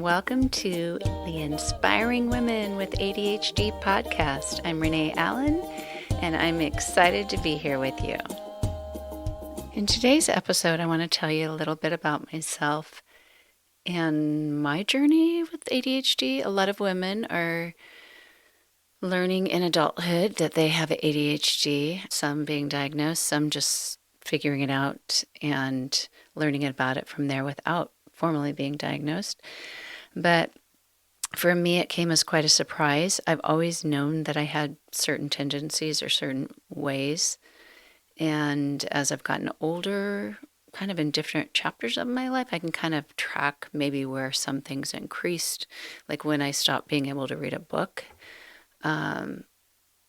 and welcome to the Inspiring Women with ADHD podcast. I'm Renee Allen, and I'm excited to be here with you. In today's episode, I want to tell you a little bit about myself and my journey with ADHD. A lot of women are learning in adulthood that they have ADHD, some being diagnosed, some just figuring it out and learning about it from there without formally being diagnosed. But for me, it came as quite a surprise. I've always known that I had certain tendencies or certain ways. And as I've gotten older, kind of in different chapters of my life, I can kind of track maybe where some things increased. Like when I stopped being able to read a book,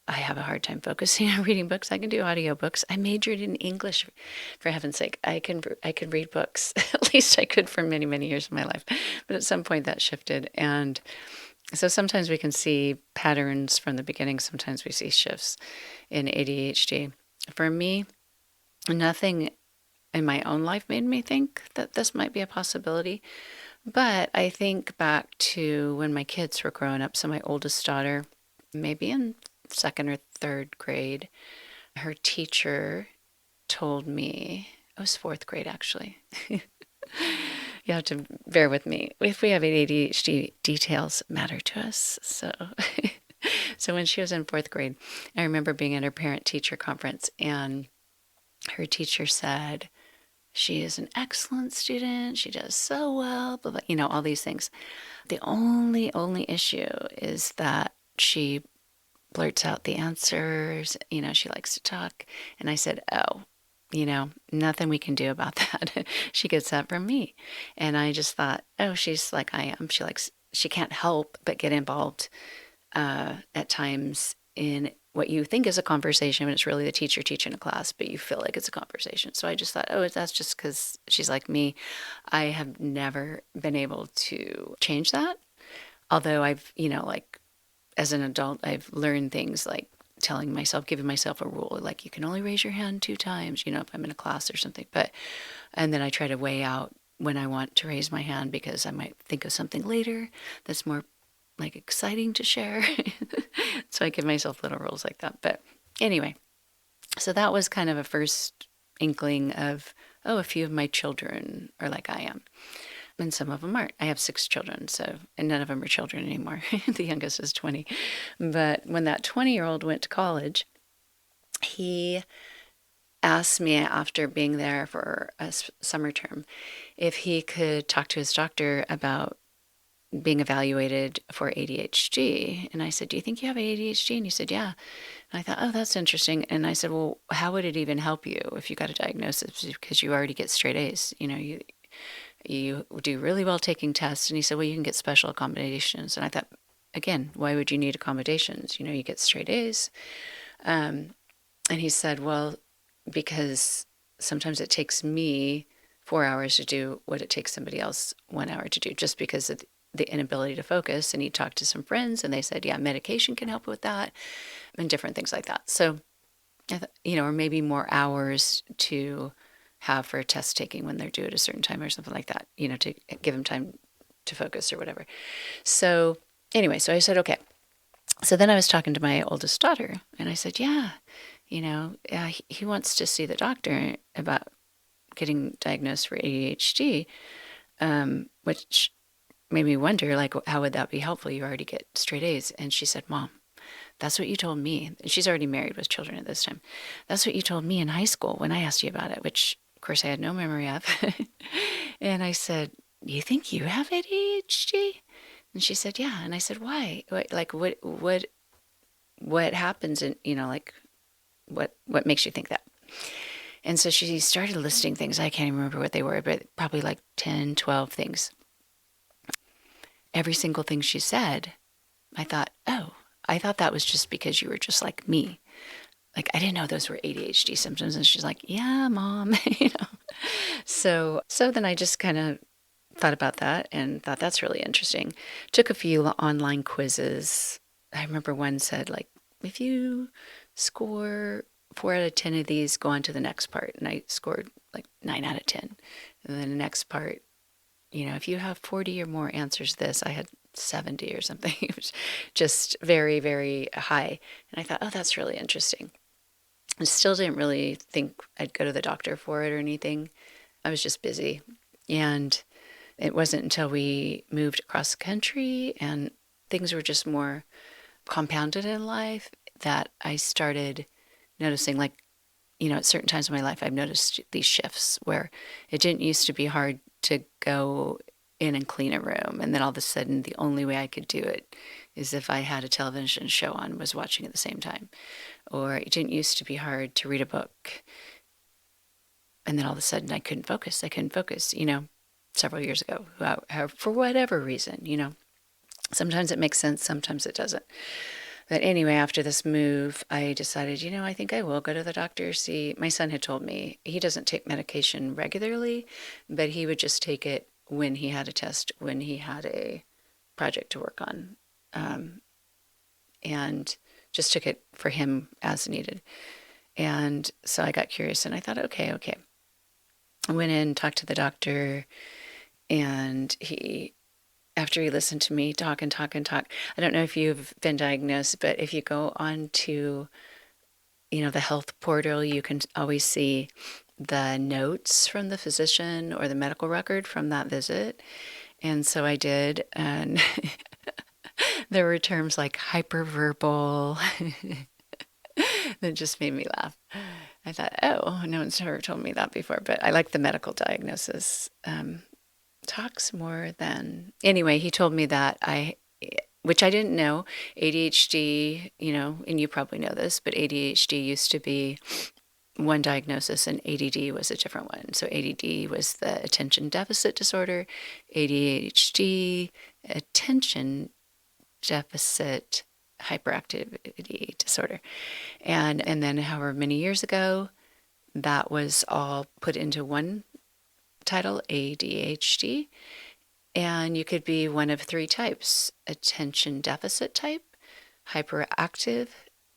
I have a hard time focusing on reading books. I can do audiobooks. I majored in English, for heaven's sake. I could read books. At least I could for many, many years of my life. But at some point that shifted. And so sometimes we can see patterns from the beginning. Sometimes we see shifts in ADHD. For me, nothing in my own life made me think that this might be a possibility. But I think back to when my kids were growing up. So my oldest daughter, maybe in second or third grade, her teacher told me, it was fourth grade actually. You have to bear with me. If we have ADHD, details matter to us. So when she was in fourth grade, I remember being at her parent-teacher conference, and her teacher said, she is an excellent student. She does so well, blah, blah, all these things. The only issue is that she blurts out the answers. She likes to talk. And I said, oh, nothing we can do about that. She gets that from me. And I just thought, oh, she's like I am. She can't help but get involved at times in what you think is a conversation, when it's really the teacher teaching a class, but you feel like it's a conversation. So I just thought, oh, that's just because she's like me. I have never been able to change that. Although I've, as an adult, I've learned things like giving myself a rule, like you can only raise your hand 2 times, if I'm in a class or something. And then I try to weigh out when I want to raise my hand, because I might think of something later that's more like exciting to share. So I give myself little rules like that. But anyway, so that was kind of a first inkling of, oh, a few of my children are like I am. And some of them aren't. I have 6 children, and none of them are children anymore. The youngest is 20. But when that 20-year-old went to college, he asked me after being there for a summer term if he could talk to his doctor about being evaluated for ADHD. And I said, do you think you have ADHD? And he said, yeah. And I thought, oh, that's interesting. And I said, well, how would it even help you if you got a diagnosis? Because you already get straight A's. You do really well taking tests. And he said, well, you can get special accommodations. And I thought, again, why would you need accommodations? You get straight A's. And he said, well, because sometimes it takes me 4 hours to do what it takes somebody else 1 hour to do, just because of the inability to focus. And he talked to some friends, and they said, yeah, medication can help with that, and different things like that. So, or maybe more hours to have for a test taking when they're due at a certain time or something like that, to give them time to focus or whatever. So anyway, so I said, okay. So then I was talking to my oldest daughter, and I said, yeah, he wants to see the doctor about getting diagnosed for ADHD, which made me wonder, like, how would that be helpful? You already get straight A's. And she said, Mom, that's what you told me. She's already married with children at this time. That's what you told me in high school when I asked you about it, which, of course, I had no memory of. And I said, you think you have ADHD? And she said, yeah. And I said, why? What happens in, what makes you think that? And so she started listing things. I can't even remember what they were, but probably like 10, 12 things. Every single thing she said, I thought, oh, I thought that was just because you were just like me. Like, I didn't know those were ADHD symptoms. And she's like, yeah, Mom, So then I just kind of thought about that and thought that's really interesting. Took a few online quizzes. I remember one said, like, if you score 4 out of 10 of these, go on to the next part. And I scored like 9 out of 10. And then the next part, if you have 40 or more answers to this, I had 70 or something. It was just very, very high. And I thought, oh, that's really interesting. I still didn't really think I'd go to the doctor for it or anything. I was just busy. And it wasn't until we moved across the country and things were just more compounded in life that I started noticing, like, at certain times in my life, I've noticed these shifts where it didn't used to be hard to go in and clean a room. And then all of a sudden, the only way I could do it is if I had a television show on, was watching at the same time. Or it didn't used to be hard to read a book. And then all of a sudden, I couldn't focus. Several years ago, for whatever reason. Sometimes it makes sense, sometimes it doesn't. But anyway, after this move, I decided, I think I will go to the doctor. See, my son had told me he doesn't take medication regularly, but he would just take it when he had a test, when he had a project to work on, and just took it for him as needed. And so I got curious and I thought, okay. I went in, talked to the doctor, and after he listened to me talk, I don't know if you've been diagnosed, but if you go on to, the health portal, you can always see the notes from the physician or the medical record from that visit. And so I did, and there were terms like hyperverbal that just made me laugh. I thought, oh, no one's ever told me that before, but I like the medical diagnosis. Talks more than... Anyway, he told me that which I didn't know, ADHD, and you probably know this, but ADHD used to be one diagnosis and ADD was a different one. So ADD was the attention deficit disorder, ADHD, attention deficit hyperactivity disorder. And then however many years ago, that was all put into one title, ADHD. And you could be one of three types: attention deficit type, hyperactive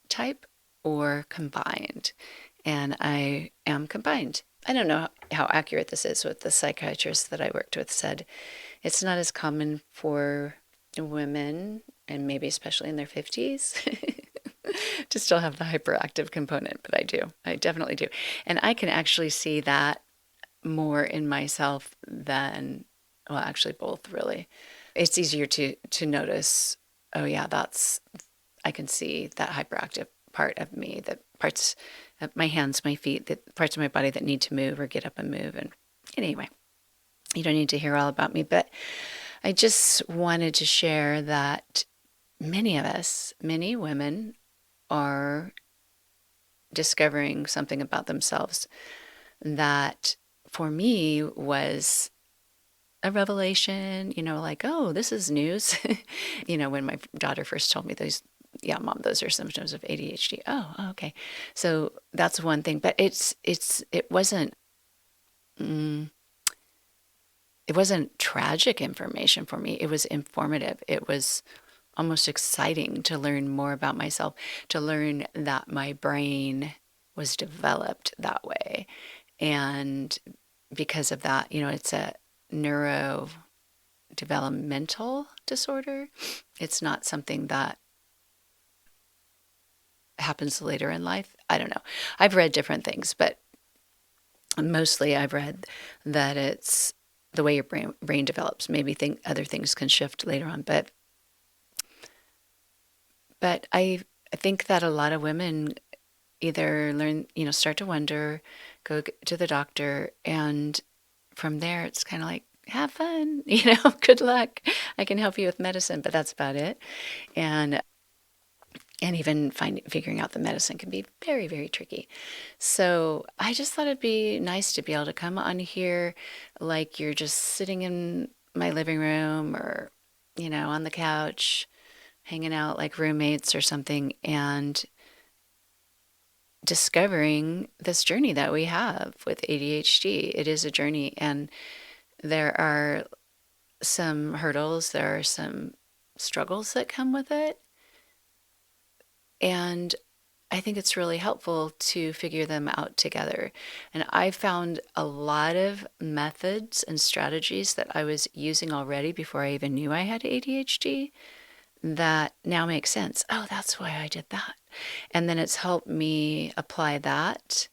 type, or combined. And I am combined. I don't know how accurate this is. What the psychiatrist that I worked with said, it's not as common for women, and maybe especially in their 50s, to still have the hyperactive component, but I do. I definitely do. And I can actually see that more in myself than, well, actually both, really. It's easier to notice, oh yeah, I can see that hyperactive part of me, the parts of my hands, my feet, the parts of my body that need to move or get up and move. And anyway, you don't need to hear all about me, but I just wanted to share that many of us, many women, are discovering something about themselves that for me was a revelation, like, oh, this is news. When my daughter first told me those, yeah, Mom, those are symptoms of ADHD. Oh, okay. So that's one thing, but it wasn't, it wasn't tragic information for me. It was informative. It was almost exciting to learn more about myself, to learn that my brain was developed that way. And because of that, it's a neurodevelopmental disorder. It's not something that happens later in life. I don't know. I've read different things, but mostly I've read that it's the way your brain develops. Maybe other things can shift later on, but I think that a lot of women either learn, start to wonder, go to the doctor, and from there it's kind of like, have fun, good luck. I can help you with medicine, but that's about it. And even figuring out the medicine can be very, very tricky. So I just thought it'd be nice to be able to come on here like you're just sitting in my living room or, on the couch, hanging out like roommates or something, and discovering this journey that we have with ADHD. It is a journey, and there are some hurdles, there are some struggles that come with it. And I think it's really helpful to figure them out together. And I found a lot of methods and strategies that I was using already before I even knew I had ADHD that now make sense. Oh, that's why I did that. And then it's helped me apply that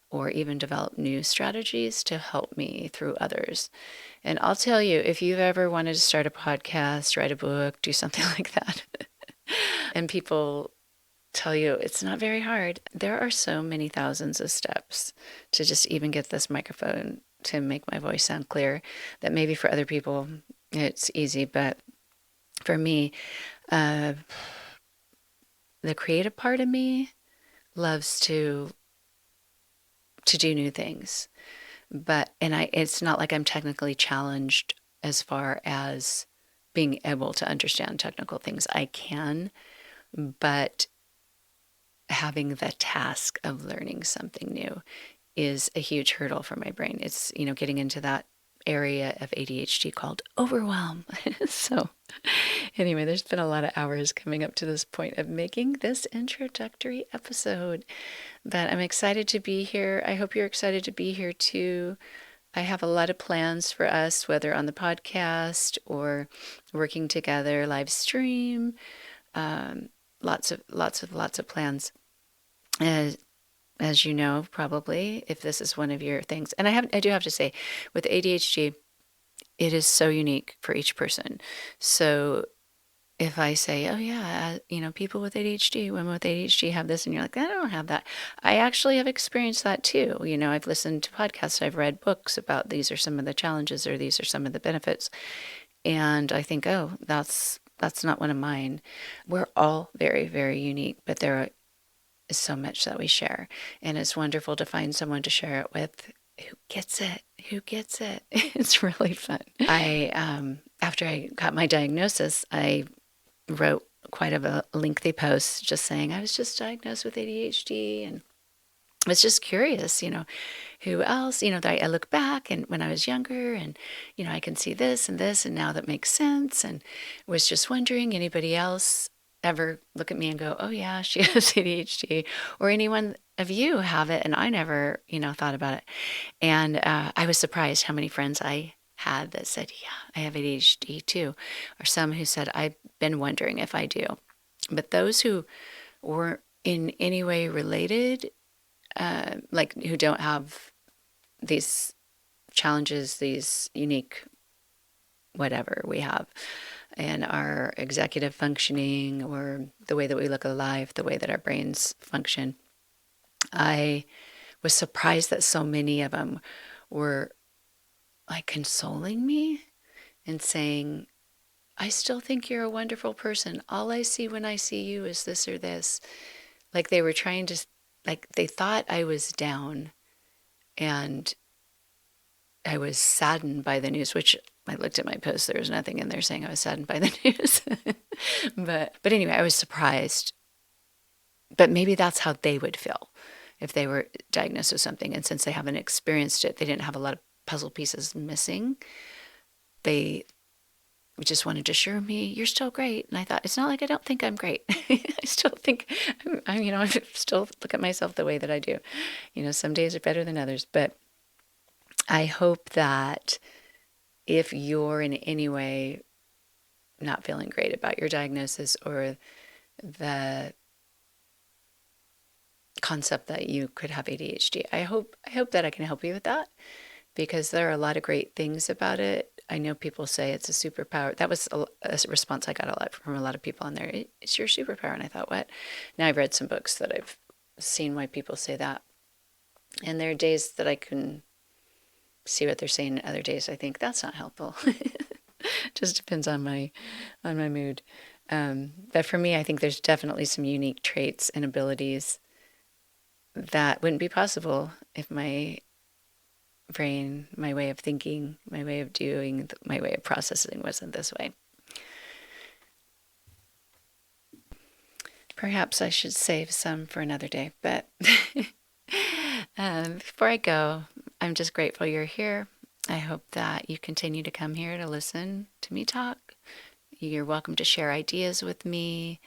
or even develop new strategies to help me through others. And I'll tell you, if you've ever wanted to start a podcast, write a book, do something like that, and people tell you it's not very hard, there are so many thousands of steps to just even get this microphone to make my voice sound clear that maybe for other people it's easy, but for me, the creative part of me loves to do new things. It's not like I'm technically challenged as far as being able to understand technical things. I can, but having the task of learning something new is a huge hurdle for my brain. It's, getting into that area of ADHD called overwhelm. So anyway, there's been a lot of hours coming up to this point of making this introductory episode, but I'm excited to be here. I hope you're excited to be here too. I have a lot of plans for us, whether on the podcast or working together, live stream, lots of plans. As you know, probably, if this is one of your things. And I do have to say, with ADHD, it is so unique for each person. So if I say, oh yeah, people with ADHD, women with ADHD have this, and you're like, I don't have that. I actually have experienced that too. I've listened to podcasts, I've read books about these are some of the challenges or these are some of the benefits. And I think, oh, that's not one of mine. We're all very, very unique, but there is so much that we share. And it's wonderful to find someone to share it with who gets it. It's really fun. After I got my diagnosis, I wrote quite a lengthy post just saying I was just diagnosed with ADHD and I was just curious, who else, that I look back and when I was younger and, I can see this and this and now that makes sense, and was just wondering anybody else ever look at me and go, oh yeah, she has ADHD, or anyone of you have it and I never, thought about it. And I was surprised how many friends I had that said, yeah, I have ADHD too, or some who said, I've been wondering if I do. But those who weren't in any way related, like who don't have these challenges, these unique whatever we have, and our executive functioning or the way that we look at life, the way that our brains function, I was surprised that so many of them were like consoling me and saying, I still think you're a wonderful person. All I see when I see you is this or this. Like they were trying to, like they thought I was down and I was saddened by the news, which I looked at my post, there was nothing in there saying I was saddened by the news. But anyway, I was surprised. But maybe that's how they would feel if they were diagnosed with something. And since they haven't experienced it, they didn't have a lot of puzzle pieces missing. They just wanted to assure me, you're still great. And I thought, it's not like I don't think I'm great. I still think, I still look at myself the way that I do. Some days are better than others. But I hope that if you're in any way not feeling great about your diagnosis or the concept that you could have ADHD, I hope that I can help you with that, because there are a lot of great things about it. I know people say it's a superpower. That was a response I got a lot from a lot of people on there. It's your superpower. And I thought, what? Now I've read some books that I've seen why people say that. And there are days that I can see what they're saying, and other days I think that's not helpful. Just depends on my mood. But for me, I think there's definitely some unique traits and abilities that wouldn't be possible if my brain, my way of thinking, my way of doing, my way of processing wasn't this way. Perhaps I should save some for another day, but before I go, I'm just grateful you're here. I hope that you continue to come here to listen to me talk. You're welcome to share ideas with me.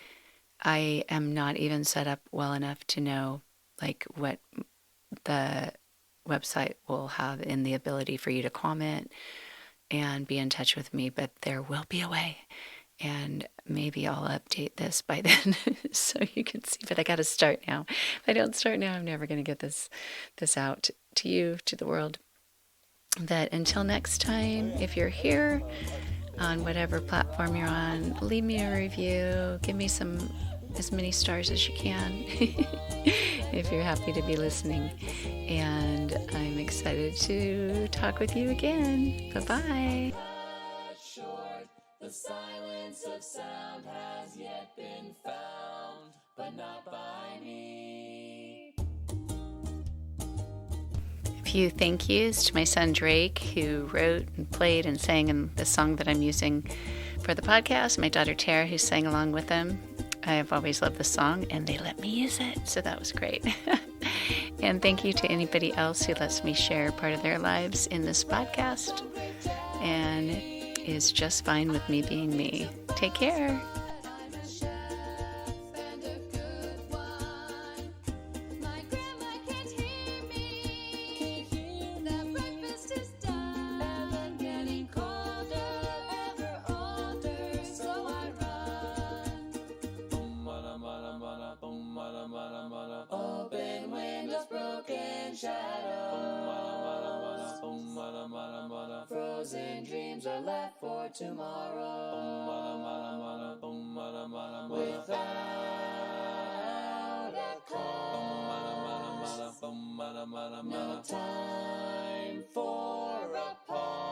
I am not even set up well enough to know like what the website will have in the ability for you to comment and be in touch with me, but there will be a way. And maybe I'll update this by then so you can see. But I got to start now. If I don't start now, I'm never going to get this out to you, to the world. But until next time, if you're here on whatever platform you're on, leave me a review. Give me as many stars as you can if you're happy to be listening. And I'm excited to talk with you again. Bye-bye. The silence of sound has yet been found, but not by me. A few thank yous to my son Drake, who wrote and played and sang in the song that I'm using for the podcast. My daughter Tara, who sang along with them. I've always loved the song, and they let me use it, so that was great. And thank you to anybody else who lets me share part of their lives in this podcast. And is just fine with me being me. Take care. Open windows, broken shadows. Frozen dreams are left for tomorrow. Without a cause, no time for a pause.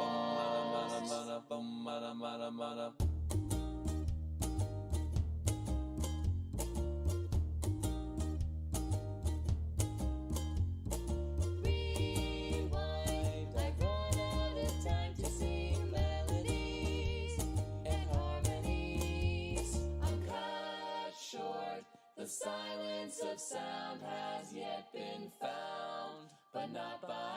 The silence of sound has yet been found, but not by